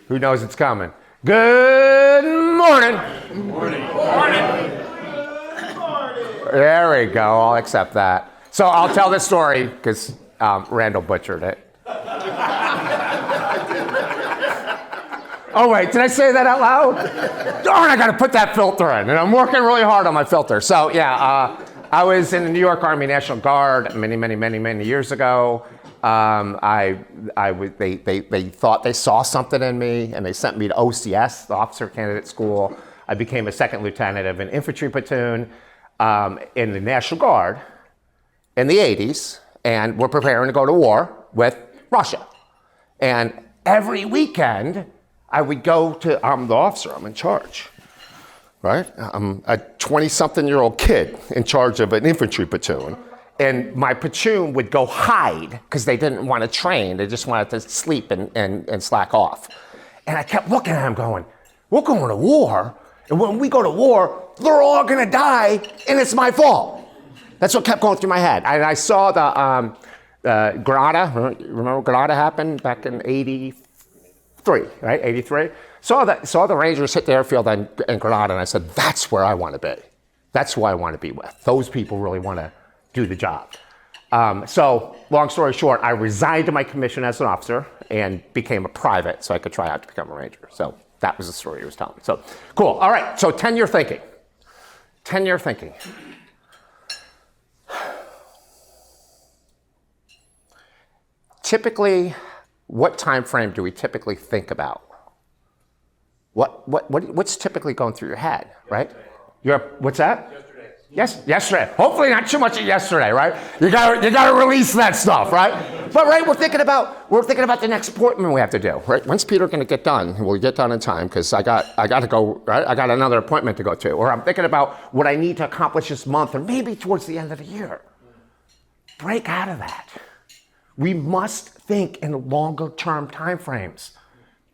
Who knows it's coming? Good morning. Good morning. Morning. There we go. I'll accept that. So I'll tell this story because Randall butchered it. Oh, wait, did I say that out loud? Darn, I got to put that filter in, and I'm working really hard on my filter. So, yeah, I was in the New York Army National Guard many years ago. They thought they saw something in me, and they sent me to OCS, the Officer Candidate School. I became a second lieutenant of an infantry platoon in the National Guard in the 80s, and we're preparing to go to war with Russia. And every weekend, I would go to, I'm the officer, I'm in charge, right? I'm a 20-something-year-old kid in charge of an infantry platoon. And my platoon would go hide because they didn't want to train. They just wanted to sleep and slack off. And I kept looking at them going, we're going to war. And when we go to war, they're all going to die, and it's my fault. That's what kept going through my head. And I saw the Granada. Remember Granada happened back in 83, right? 83. Saw the Rangers hit the airfield in Granada, and I said, that's where I want to be. That's who I want to be with. Those people really want to do the job. So long story short, I resigned to my commission as an officer and became a private so I could try out to become a Ranger. So that was the story he was telling me. So cool. All right. So 10-year thinking. 10-year thinking. Typically, what time frame do we typically think about? What's typically going through your head, right? What's that? Yes, yesterday. Hopefully not too much of yesterday, right? You gotta release that stuff, right? But right, we're thinking about the next appointment we have to do, right? When's Pieter gonna get done? We'll get done in time because I got to go, right? I got another appointment to go to. Or I'm thinking about what I need to accomplish this month or maybe towards the end of the year. Break out of that. We must think in longer term time frames,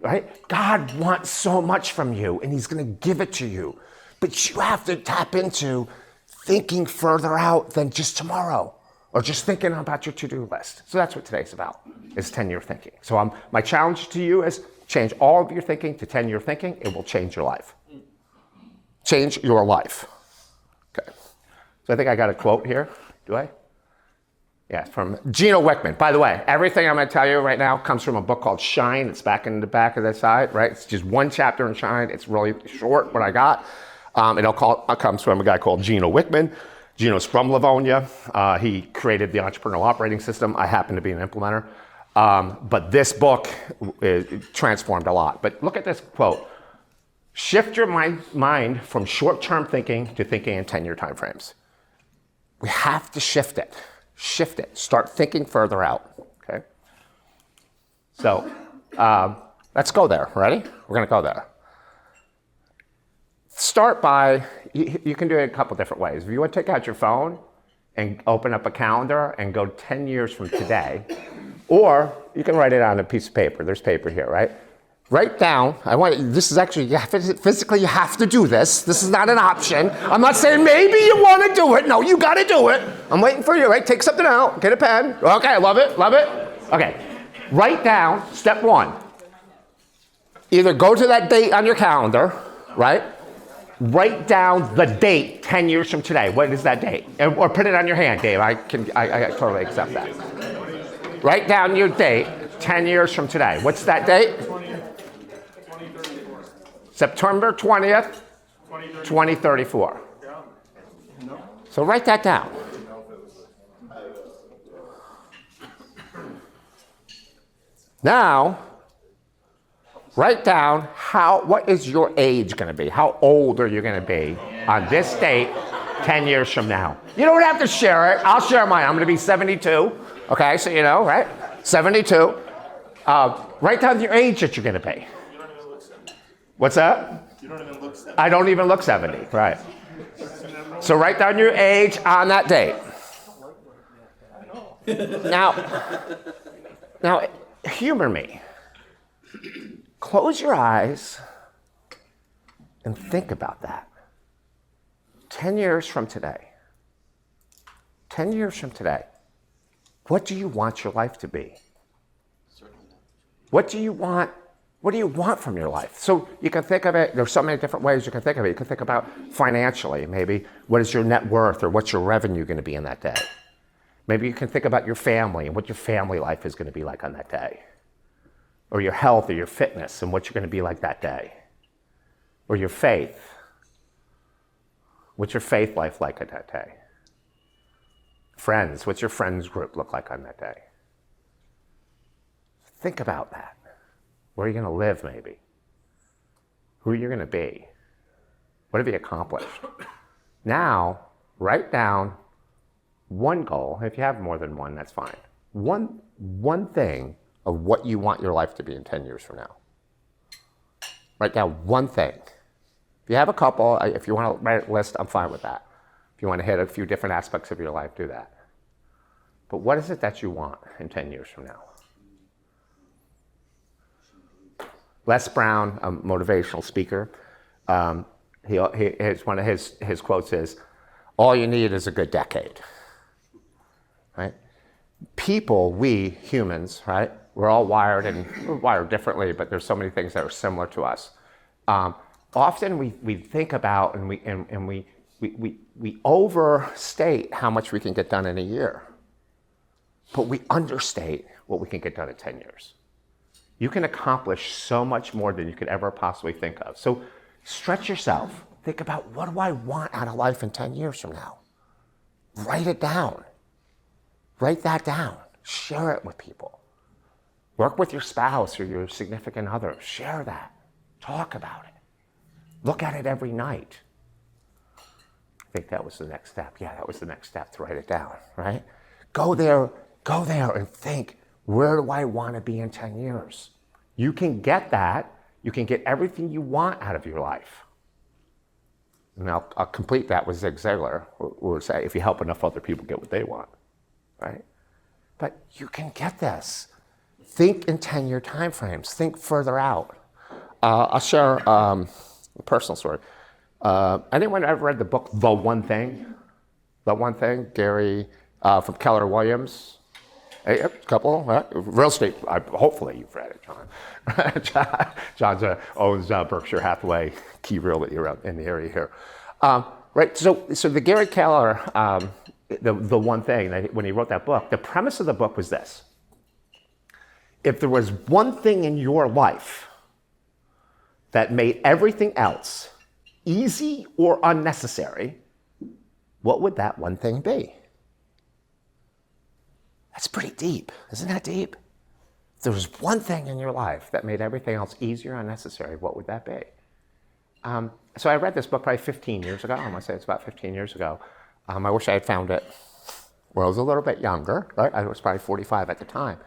right? God wants so much from you and he's gonna give it to you. But you have to tap into thinking further out than just tomorrow or just thinking about your to-do list. So that's what today's about, is 10-year thinking. So my challenge to you is change all of your thinking to 10-year thinking. It will change your life. Change your life. Okay. So I think I got a quote here. Do I? Yeah, from Gino Wickman. By the way, everything I'm going to tell you right now comes from a book called Shine. It's back in the back of the side, right? It's just one chapter in Shine. It's really short, what I got. It comes from a guy called Gino Wickman. Gino's from Livonia. He created the entrepreneurial operating system. I happen to be an implementer. But this book transformed a lot. But look at this quote. Shift your mind from short-term thinking to thinking in 10-year time frames. We have to shift it. Shift it. Start thinking further out. Okay? So let's go there. Ready? We're going to go there. Start by, you can do it a couple different ways. If you want to take out your phone and open up a calendar and go 10 years from today, or you can write it on a piece of paper. There's paper here, right? Write down, this is actually, physically you have to do this. This is not an option. I'm not saying maybe you want to do it. No, you got to do it. I'm waiting for you, right? Take something out, get a pen. Okay, love it. Okay, write down, step one. Either go to that date on your calendar, right? Write down the date 10 years from today. What is that date? Or put it on your hand, Dave. I totally accept that. Write down your date 10 years from today. What's that date? 2034. September 20th, 2034. So write that down. Now, write down what is your age going to be? How old are you going to be on this date 10 years from now? You don't have to share it. I'll share mine. I'm going to be 72. Okay, so you know, right? 72. Write down your age that you're going to be. You don't even look 70. What's that? You don't even look 70. I don't even look 70. Right. So write down your age on that date. Now, humor me. Close your eyes and think about that. 10 years from today. 10 years from today. What do you want your life to be? What do you want What do you want from your life? So you can think of it, there's so many different ways you can think of it. You can think about financially, maybe what is your net worth or what's your revenue going to be in that day? Maybe you can think about your family and what your family life is going to be like on that day. Or your health or your fitness and what you're going to be like that day. Or your faith. What's your faith life like on that day? Friends, what's your friends group look like on that day? Think about that. Where are you going to live, maybe? Who are you going to be? What have you accomplished? Now, write down one goal. If you have more than one, that's fine. One thing of what you want your life to be in 10 years from now. Write down one thing. If you have a couple, if you want to write a list, I'm fine with that. If you want to hit a few different aspects of your life, do that. But what is it that you want in 10 years from now? Les Brown, a motivational speaker, one of his quotes is, all you need is a good decade, right? People, we humans, right? We're all wired, and we're wired differently, but there's so many things that are similar to us. Often we think about and we overstate how much we can get done in a year, but we understate what we can get done in 10 years. You can accomplish so much more than you could ever possibly think of. So stretch yourself. Think about, what do I want out of life in 10 years from now? Write it down. Write that down. Share it with people. Work with your spouse or your significant other. Share that. Talk about it. Look at it every night. I think that was the next step. Yeah, that was the next step, to write it down, right? Go there and think, where do I want to be in 10 years? You can get that. You can get everything you want out of your life. And I'll complete that with Zig Ziglar, who say, if you help enough other people get what they want, right? But you can get this. Think in 10-year time frames. Think further out. I'll share a personal story. Anyone ever read the book, The One Thing? The One Thing, Gary, from Keller Williams? Hey, a couple, right? Real estate, hopefully you've read it, John. John owns Berkshire Hathaway, key realty around in the area here. Right, so the Gary Keller, the One Thing, when he wrote that book, the premise of the book was this. If there was one thing in your life that made everything else easy or unnecessary, what would that one thing be? That's pretty deep. Isn't that deep? If there was one thing in your life that made everything else easier or unnecessary, what would that be? So I read this book probably 15 years ago. I want to say it's about 15 years ago. I wish I had found it when I was a little bit younger, right? I was probably 45 at the time.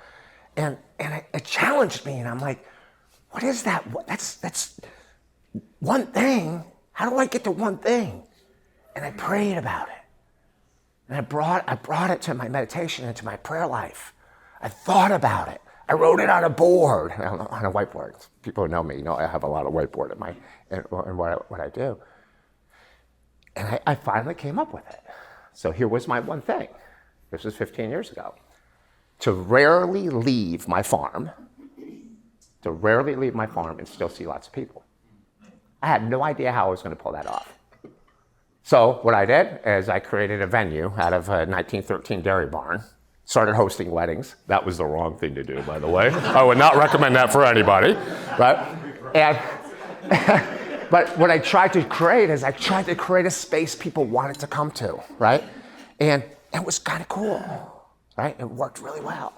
And it challenged me, and I'm like, what is that? That's one thing. How do I get to one thing? And I prayed about it. And I brought it to my meditation and to my prayer life. I thought about it. I wrote it on a board, on a whiteboard. People who know me know I have a lot of whiteboard in what I do. And I finally came up with it. So here was my one thing. This was 15 years ago. To rarely leave my farm and still see lots of people. I had no idea how I was going to pull that off. So what I did is I created a venue out of a 1913 dairy barn, started hosting weddings. That was the wrong thing to do, by the way. I would not recommend that for anybody, right? But what I tried to create is a space people wanted to come to, right? And it was kind of cool, right? It worked really well.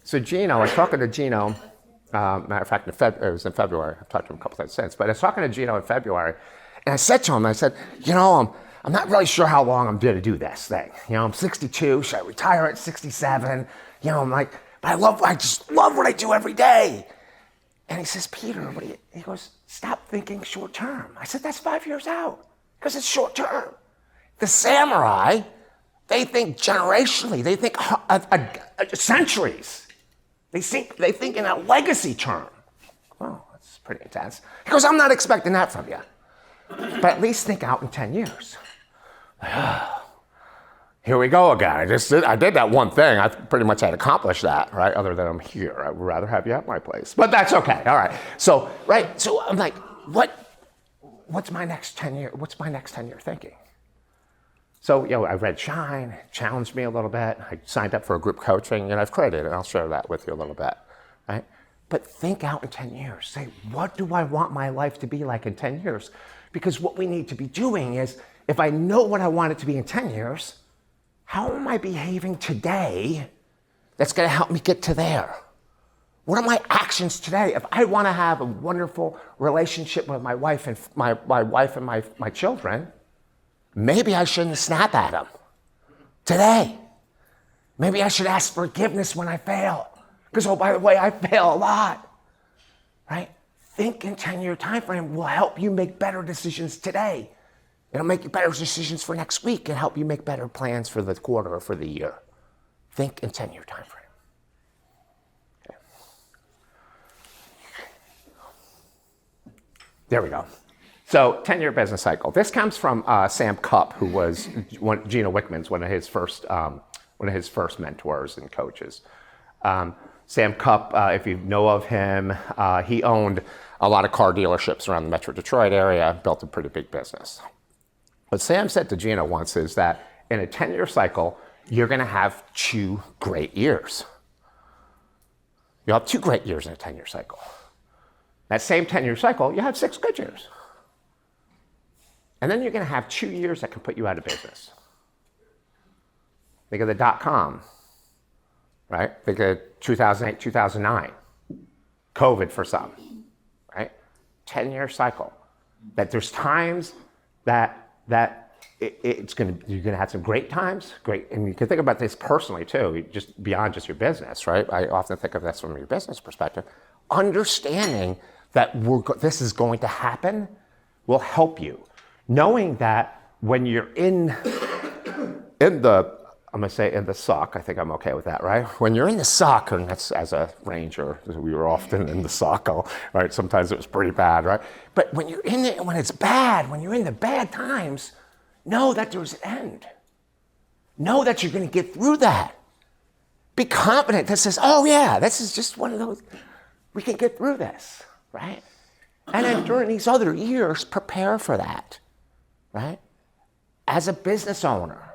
So Gino, I was talking to Gino, matter of fact, it was in February. I've talked to him a couple times since, but I was talking to Gino in February. And I said to him, I'm not really sure how long I'm going to do this thing. I'm 62. Should I retire at 67? I'm like, but I just love what I do every day. And he says, Peter, he goes, stop thinking short term. I said, that's 5 years out, because it's short term. The samurai, they think generationally. They think centuries. They think in a legacy term. Well, that's pretty intense. He goes, I'm not expecting that from you. But at least think out in 10 years. Here we go again. I did that one thing. I pretty much had accomplished that, right? Other than I'm here. I would rather have you at my place. But that's okay. All right. So, right. So I'm like, what's my next 10 year? What's my next 10-year thinking? So, I read Shine, challenged me a little bit. I signed up for a group coaching, and I've created it, and I'll share that with you a little bit, right? But think out in 10 years. Say, what do I want my life to be like in 10 years? Because what we need to be doing is, if I know what I want it to be in 10 years, how am I behaving today that's going to help me get to there? What are my actions today? If I want to have a wonderful relationship with my wife and my children, maybe I shouldn't snap at them today. Maybe I should ask forgiveness when I fail. Because, oh, by the way, I fail a lot, right? Think in 10-year time frame will help you make better decisions today. It'll make you better decisions for next week and help you make better plans for the quarter or for the year. Think in 10-year time frame. Okay. There we go. So 10-year business cycle. This comes from Sam Cupp, who was Gino Wickman's one of his first mentors and coaches. Sam Cupp, if you know of him, he owned a lot of car dealerships around the Metro Detroit area, built a pretty big business. What Sam said to Gino once is that in a 10-year cycle, you're going to have 2 great years. You'll have 2 great years in a 10-year cycle. That same 10-year cycle, you have 6 good years. And then you're going to have 2 years that can put you out of business. Think of the dot-com, right? Think of 2008, 2009. COVID for some, right? 10-year cycle. That there's times that you're gonna have some great times, and you can think about this personally too, just beyond just your business, right? I often think of this from your business perspective. Understanding that this is going to happen will help you. Knowing that when you're in the suck, I think I'm okay with that, right? When you're in the suck, and that's as a ranger, we were often in the suck, right? Sometimes it was pretty bad, right? But when you're in it, when it's bad, when you're in the bad times, know that there's an end. Know that you're going to get through that. Be confident that says, oh yeah, this is just one of those, we can get through this, right? And then during these other years, prepare for that, right? As a business owner,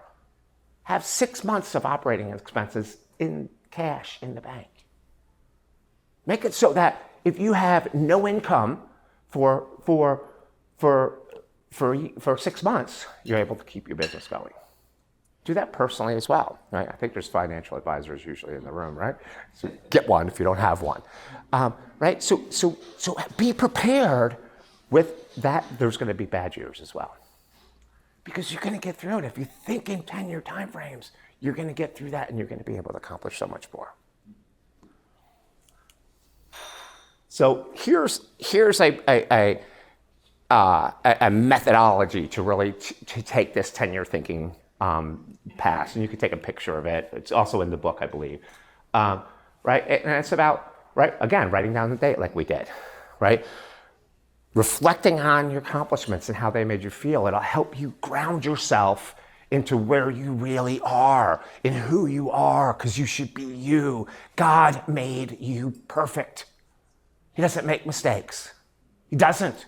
have 6 months of operating expenses in cash in the bank. Make it so that if you have no income for 6 months, you're able to keep your business going. Do that personally as well, right? I think there's financial advisors usually in the room, right? So get one if you don't have one, right? So be prepared with that. There's going to be bad years as well. Because you're going to get through it. If you think in 10-year time frames, you're going to get through that and you're going to be able to accomplish so much more. So here's a methodology to really to take this 10-year thinking path. And you can take a picture of it. It's also in the book, I believe. Right? And it's about, right, again, writing down the date like we did, right? Reflecting on your accomplishments and how they made you feel. It'll help you ground yourself into where you really are, in who you are, because you should be you. God made you perfect. He doesn't make mistakes. He doesn't.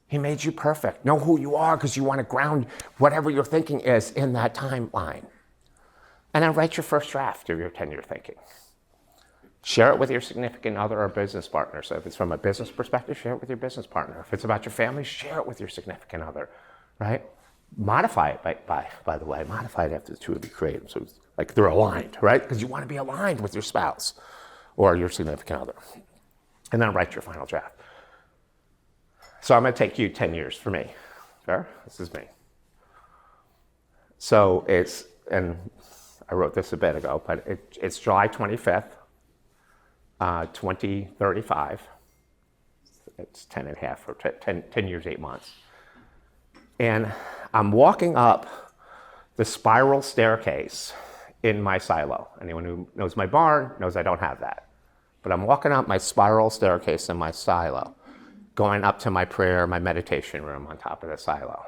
He made you perfect. Know who you are because you want to ground whatever your thinking is in that timeline. And then write your first draft of your 10-year thinking. Share it with your significant other or business partner. So if it's from a business perspective, share it with your business partner. If it's about your family, share it with your significant other, right? Modify it, by the way. Modify it after the two of you create them. So it's like they're aligned, right? Because you want to be aligned with your spouse or your significant other. And then write your final draft. So I'm going to take you 10 years for me. Fair? This is me. So and I wrote this a bit ago, but it's July 25th. 2035, it's 10 and a half, or 10 years, 8 months. And I'm walking up the spiral staircase in my silo. Anyone who knows my barn knows I don't have that. But I'm walking up my spiral staircase in my silo, going up to my prayer, my meditation room on top of the silo.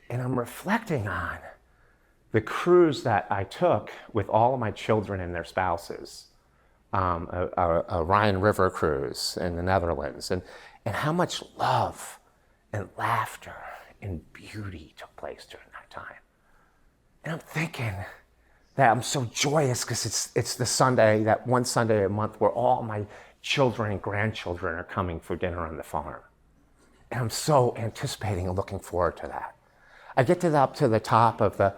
And I'm reflecting on the cruise that I took with all of my children and their spouses, a Rhine River cruise in the Netherlands, and how much love and laughter and beauty took place during that time. And I'm thinking that I'm so joyous because it's the Sunday, that one Sunday a month where all my children and grandchildren are coming for dinner on the farm. And I'm so anticipating and looking forward to that. I get up to the top of the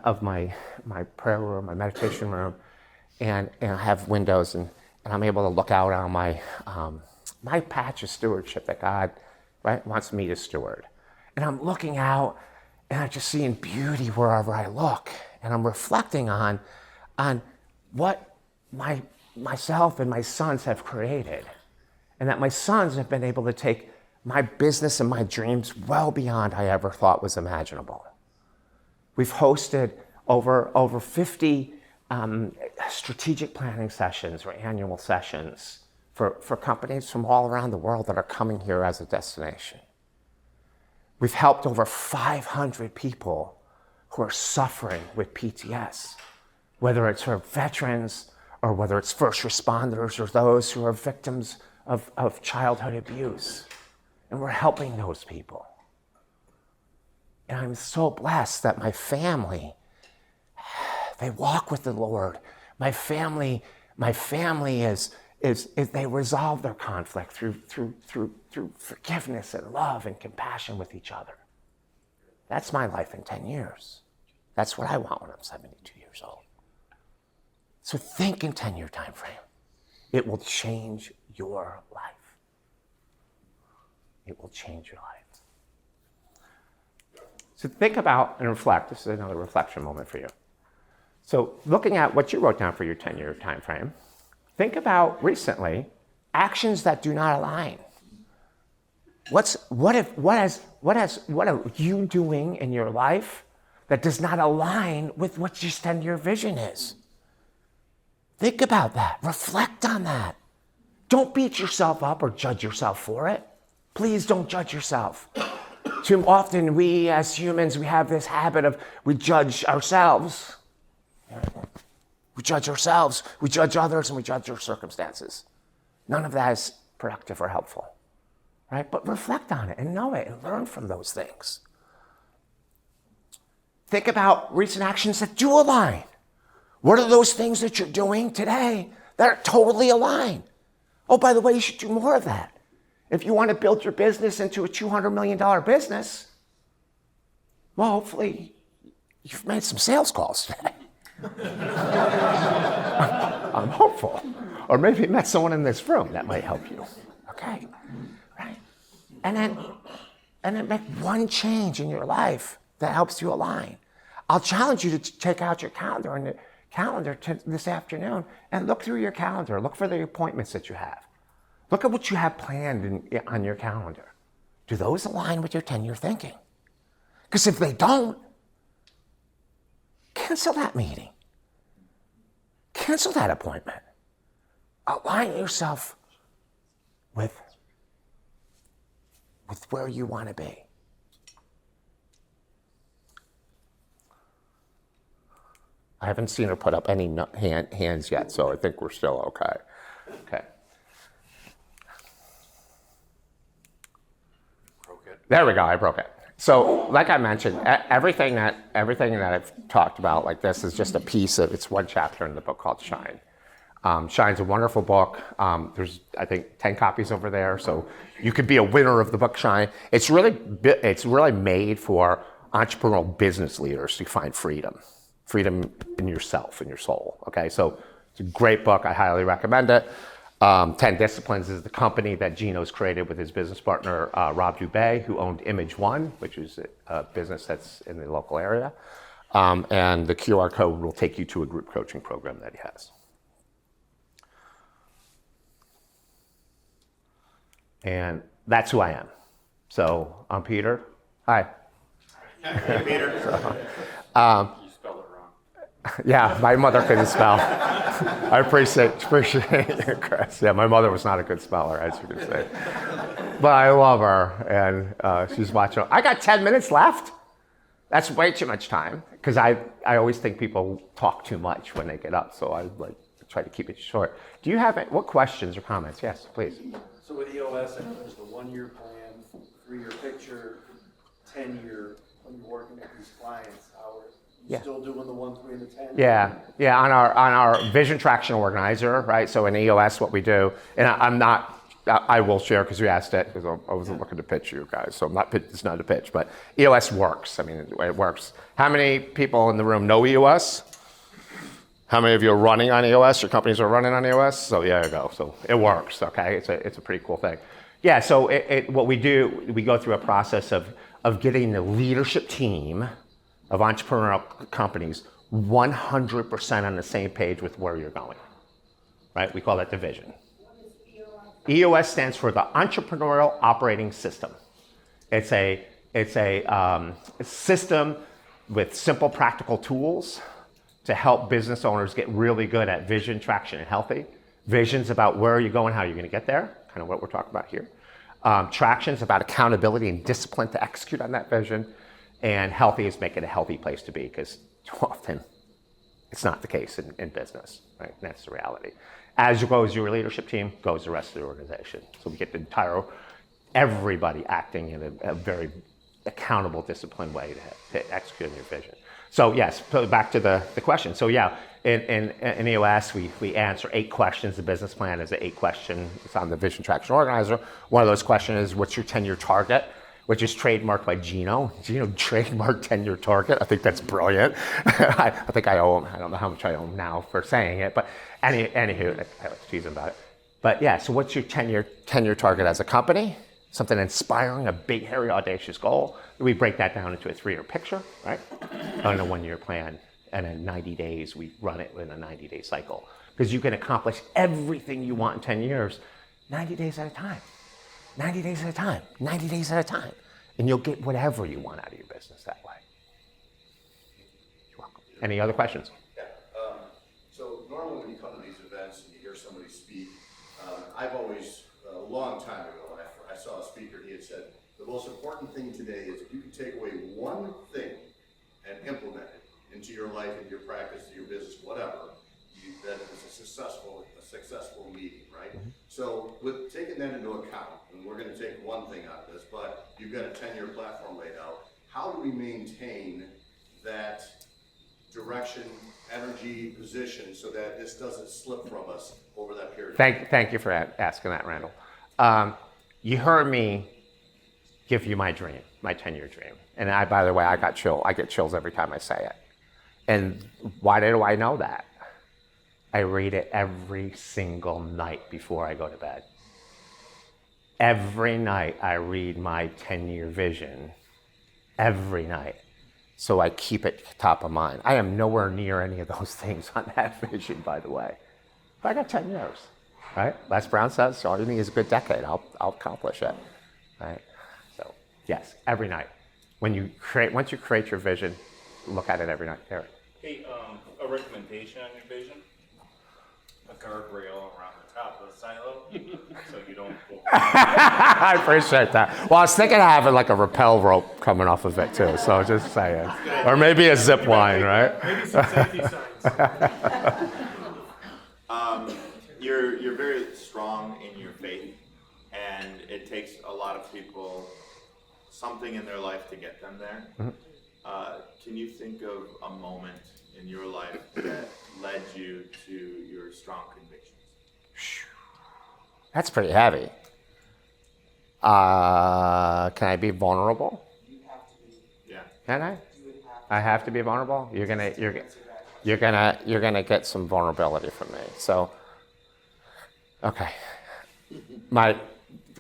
of my prayer room, my meditation room, and I have windows, and I'm able to look out on my my patch of stewardship that God, right, wants me to steward. And I'm looking out, and I'm just seeing beauty wherever I look, and I'm reflecting on what myself and my sons have created, and that my sons have been able to take my business and my dreams well beyond I ever thought was imaginable. We've hosted over 50 strategic planning sessions or annual sessions for companies from all around the world that are coming here as a destination. We've helped over 500 people who are suffering with PTS, whether it's our veterans or whether it's first responders or those who are victims of childhood abuse. And we're helping those people. And I'm so blessed that my family, they walk with the Lord. My family is they resolve their conflict through forgiveness and love and compassion with each other. That's my life in 10 years. That's what I want when I'm 72 years old. So think in 10-year time frame. It will change your life. It will change your life. So think about and reflect. This is another reflection moment for you. So looking at what you wrote down for your 10-year time frame, think about recently actions that do not align. What are you doing in your life that does not align with what your 10-year vision is? Think about that. Reflect on that. Don't beat yourself up or judge yourself for it. Please don't judge yourself. Too often we as humans, we have this habit of we judge ourselves. We judge ourselves, we judge others, and we judge our circumstances. None of that is productive or helpful, right? But reflect on it and know it and learn from those things. Think about recent actions that do align. What are those things that you're doing today that are totally aligned? Oh, by the way, you should do more of that. If you want to build your business into a $200 million business, well, hopefully you've made some sales calls today. I'm hopeful. Or maybe you met someone in this room that might help you. Okay, right? And then make one change in your life that helps you align. I'll challenge you to take out your calendar this afternoon and look through your calendar. Look for the appointments that you have. Look at what you have planned on your calendar. Do those align with your 10-year thinking? Because if they don't, cancel that meeting. Cancel that appointment. Align yourself with where you want to be. I haven't seen her put up any hands yet, so I think we're still okay. Okay. There we go, I broke it. So, like I mentioned, everything that I've talked about like this is just a piece of, it's one chapter in the book called Shine. Shine's a wonderful book. There's, I think, 10 copies over there, so you could be a winner of the book Shine. It's really made for entrepreneurial business leaders to find freedom in yourself, in your soul, okay? So it's a great book, I highly recommend it. 10 Disciplines is the company that Gino's created with his business partner, Rob Dubay, who owned Image One, which is a business that's in the local area. And the QR code will take you to a group coaching program that he has. And that's who I am. So I'm Pieter. Hi. Hey, Pieter. So, you spelled it wrong. Yeah, my mother couldn't spell. I appreciate you, Chris. Yeah, my mother was not a good speller, as you can see. But I love her, and she's watching. I got 10 minutes left. That's way too much time because I always think people talk too much when they get up, so I like try to keep it short. Do you have what questions or comments? Yes, please. So with EOS, I know there's the 1-year plan, 3-year picture, 10-year, when you're working with these clients, how are you Yeah. still doing the 1, 3, and the 10? Yeah. On our vision traction organizer, right? So in EOS, what we do, and I will share because you asked it because I wasn't looking to pitch you guys, so it's not a pitch, but EOS works. I mean, it works. How many people in the room know EOS? How many of you are running on EOS? Your companies are running on EOS? So there you go. So it works. Okay, it's a pretty cool thing. Yeah. So what we do, we go through a process of getting the leadership team of entrepreneurial companies 100% on the same page with where you're going, right? We call that the vision. EOS stands for the Entrepreneurial Operating System. It's a system with simple, practical tools to help business owners get really good at vision, traction, and healthy. Vision's about where you're going, how you're going to get there, kind of what we're talking about here. Traction's about accountability and discipline to execute on that vision. And healthy is make it a healthy place to be, because too often it's not the case in business, right? And that's the reality. As goes your leadership team, goes the rest of the organization. So we get the everybody acting in a very accountable, disciplined way to execute on your vision. So yes, back to the question. So yeah, in EOS, we answer 8 questions. The business plan is an 8-question. It's on the Vision Traction Organizer. One of those questions is, what's your 10-year target? Which is trademarked by Gino. Gino trademarked 10-year target. I think that's brilliant. I think I owe him. I don't know how much I owe him now for saying it, but anywho, I like to tease him about it. But yeah, so what's your 10-year target as a company? Something inspiring, a big, hairy, audacious goal. We break that down into a 3-year picture, right? On a 1-year plan. And in 90 days, we run it in a 90-day cycle. Because you can accomplish everything you want in 10 years, 90 days at a time. 90 days at a time, 90 days at a time. And you'll get whatever you want out of your business that way. You're welcome. Any other questions? Yeah. So normally when you come to these events and you hear somebody speak, I've always, a long time ago, when I saw a speaker, he had said, the most important thing today is if you can take away one thing and implement it into your life, into your practice, into your business, whatever, that is a successful meeting, right? Mm-hmm. So with taking that into account, and we're going to take one thing out of this, but you've got a 10-year platform laid out. How do we maintain that direction, energy, position, so that this doesn't slip from us over that period? Thank you for asking that, Randall. You heard me give you my dream, my 10-year dream. And by the way, I get chills every time I say it. And why do I know that? I read it every single night before I go to bed. Every night I read my 10-year vision. Every night. So I keep it top of mind. I am nowhere near any of those things on that vision, by the way. But I got 10 years, right? Les Brown says, all you need is a good decade. I'll accomplish it, right? So yes, every night. Once you create your vision, look at it every night. Eric. Hey, a recommendation on your vision? A guardrail around the top of the silo, so you don't go. I appreciate that. Well, I was thinking of having like a rappel rope coming off of it too, so just saying. Or maybe a zip line, right? Maybe some safety signs. You're very strong in your faith, and it takes a lot of people something in their life to get them there. Mm-hmm. Can you think of a moment in your life that led you to your strong convictions? That's pretty heavy. Can I be vulnerable? You have to be. Yeah. Can I? You would have I have to be vulnerable. You're gonna get some vulnerability from me. So, okay. My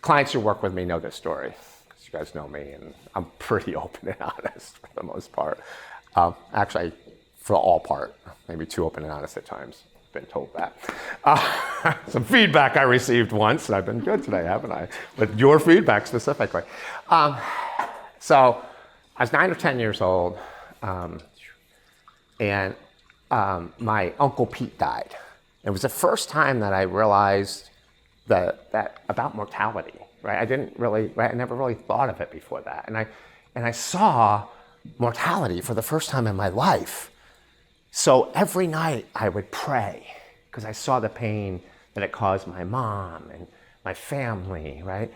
clients who work with me know this story. You guys know me, and I'm pretty open and honest for the most part. Actually, for all part, maybe too open and honest at times. Been told that. Some feedback I received once, and I've been good today, haven't I? With your feedback specifically. So I was 9 or 10 years old, and my Uncle Pete died. It was the first time that I realized that about mortality. Right? I never really thought of it before that. And I saw mortality for the first time in my life. So every night I would pray because I saw the pain that it caused my mom and my family, right?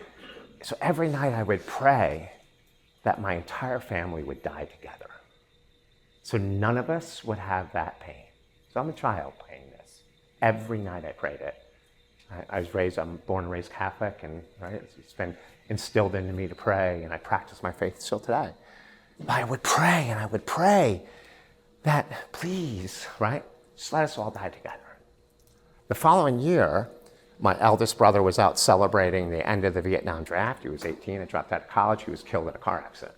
So every night I would pray that my entire family would die together. So none of us would have that pain. So I'm a child praying this. Every night I prayed it. I'm born and raised Catholic, and right, it's been instilled into me to pray, and I practice my faith still today. But I would pray, and I would pray that please, right, just let us all die together. The following year, my eldest brother was out celebrating the end of the Vietnam draft. He was 18 and dropped out of college. He was killed in a car accident.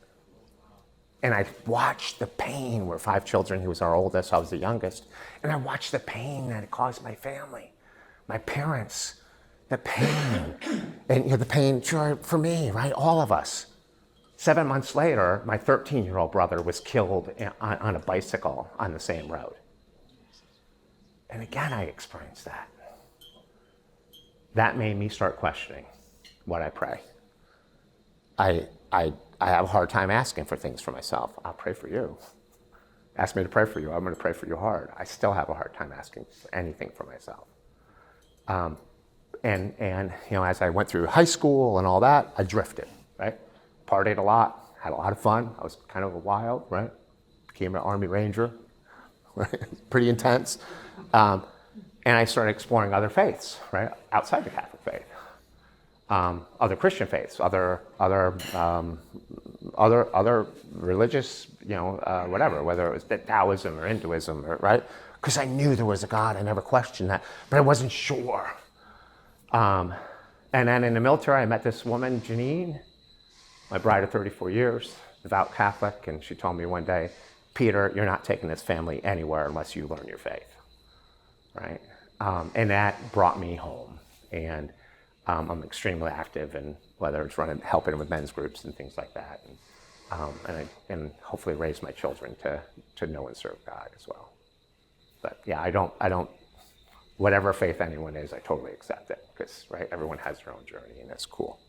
And I watched the pain. We're 5 children. He was our oldest. I was the youngest. And I watched the pain that it caused my family, my parents, the pain. And the pain, sure, for me, right? All of us. 7 months later, my 13-year-old brother was killed on a bicycle on the same road. And again, I experienced that. That made me start questioning what I pray. I have a hard time asking for things for myself. I'll pray for you. Ask me to pray for you. I'm going to pray for you hard. I still have a hard time asking for anything for myself. And as I went through high school and all that, I drifted, right? Partied a lot, had a lot of fun. I was kind of a wild, right? Became an Army Ranger, right? Pretty intense. And I started exploring other faiths, right? Outside the Catholic faith. Other Christian faiths, other religious, whatever, whether it was Taoism or Hinduism, right? Because I knew there was a God. I never questioned that, but I wasn't sure. And then in the military, I met this woman, Janine, my bride of 34 years, devout Catholic, and she told me one day, Peter, you're not taking this family anywhere unless you learn your faith, right? And that brought me home. And I'm extremely active in whether it's helping with men's groups and things like that, and hopefully raise my children to know and serve God as well. But yeah, I don't. Whatever faith anyone is, I totally accept it because right, everyone has their own journey, and that's cool.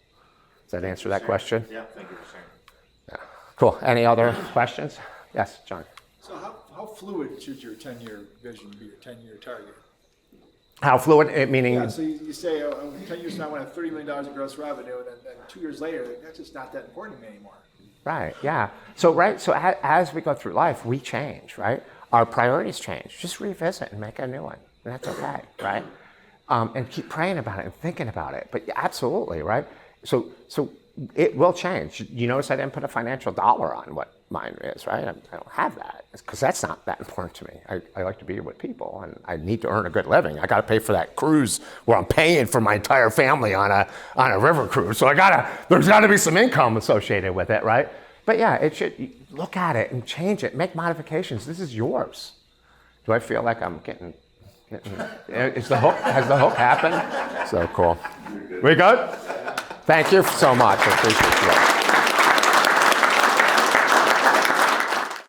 Does that answer that question? Yeah, thank you for sharing. Yeah, cool. Any other questions? Yes, John. So how fluid should your 10-year vision be, your 10-year target? How fluid? Meaning? Yeah, so you say, 10 years from now I want to have $30 million in gross revenue, and then 2 years later, that's just not that important to me anymore. Right, yeah. So as we go through life, we change, right? Our priorities change. Just revisit and make a new one, and that's okay, right? And keep praying about it and thinking about it. But absolutely, right? So it will change. You notice I didn't put a financial dollar on what mine is, right? I don't have that because that's not that important to me. I like to be with people, and I need to earn a good living. I got to pay for that cruise where I'm paying for my entire family on a river cruise. So there's got to be some income associated with it, right? But yeah, it should look at it and change it, make modifications. This is yours. Do I feel like I'm getting has the hook happened? So cool. We good? Thank you so much. I appreciate you.